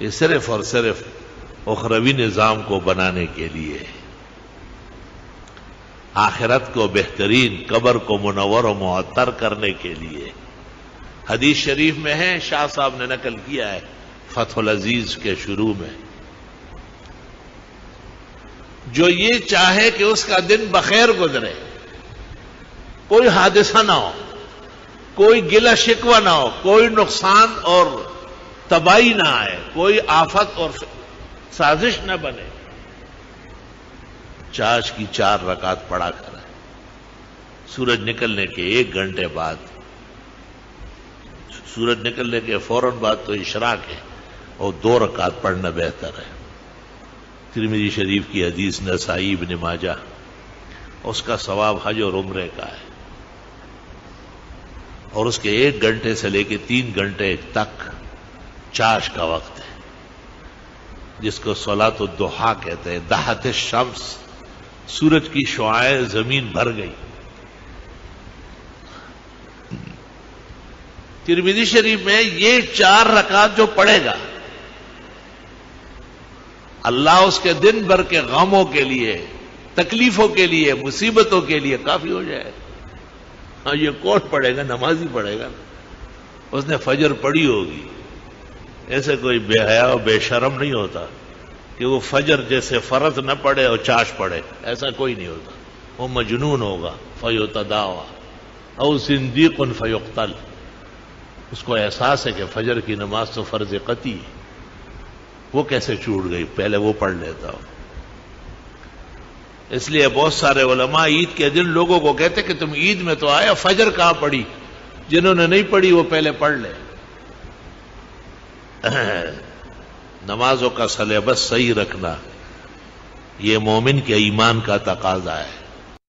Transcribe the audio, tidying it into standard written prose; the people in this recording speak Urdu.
یہ صرف اور صرف اخروی نظام کو بنانے کے لیے، آخرت کو بہترین، قبر کو منور و معطر کرنے کے لیے۔ حدیث شریف میں ہے، شاہ صاحب نے نقل کیا ہے فتح العزیز کے شروع میں، جو یہ چاہے کہ اس کا دن بخیر گزرے، کوئی حادثہ نہ ہو، کوئی گلہ شکوہ نہ ہو، کوئی نقصان اور تباہی نہ آئے، کوئی آفت اور سازش نہ بنے، چاش کی 4 رکعت پڑھا کرے۔ سورج نکلنے کے 1 گھنٹے بعد، سورج نکلنے کے فوراً بعد تو اشراق ہے، اور 2 رکعت پڑھنا بہتر ہے۔ ترمذی شریف کی حدیث، نسائی، ابن ماجہ، اس کا ثواب حج اور عمرے کا ہے، اور اس کے 1 گھنٹے سے لے کے 3 گھنٹے تک چاش کا وقت ہے، جس کو صلاۃ الضحیٰ کہتے ہیں۔ دحت الشمس، سورج کی شعاعیں زمین بھر گئی۔ ترمذی شریف میں یہ 4 رکعت جو پڑھے گا، اللہ اس کے دن بھر کے غموں کے لیے، تکلیفوں کے لیے، مصیبتوں کے لیے کافی ہو جائے۔ ہاں، یہ کون پڑھے گا؟ نمازی پڑھے گا، اس نے فجر پڑھی ہوگی۔ ایسے کوئی بے حیا و بے شرم نہیں ہوتا کہ وہ فجر جیسے فرض نہ پڑھے اور چاش پڑھے، ایسا کوئی نہیں ہوتا۔ وہ مجنون ہوگا، فیتداوی او زندیق فیقتل۔ اس کو احساس ہے کہ فجر کی نماز تو فرض قطعی ہے، وہ کیسے چھوٹ گئی، پہلے وہ پڑھ لیتا ہو۔ اس لیے بہت سارے علماء عید کے دن لوگوں کو کہتے کہ تم عید میں تو آئے، فجر کہاں پڑھی؟ جنہوں نے نہیں پڑھی وہ پہلے پڑھ لے۔ نمازوں کا سلیبس صحیح رکھنا یہ مومن کے ایمان کا تقاضا ہے۔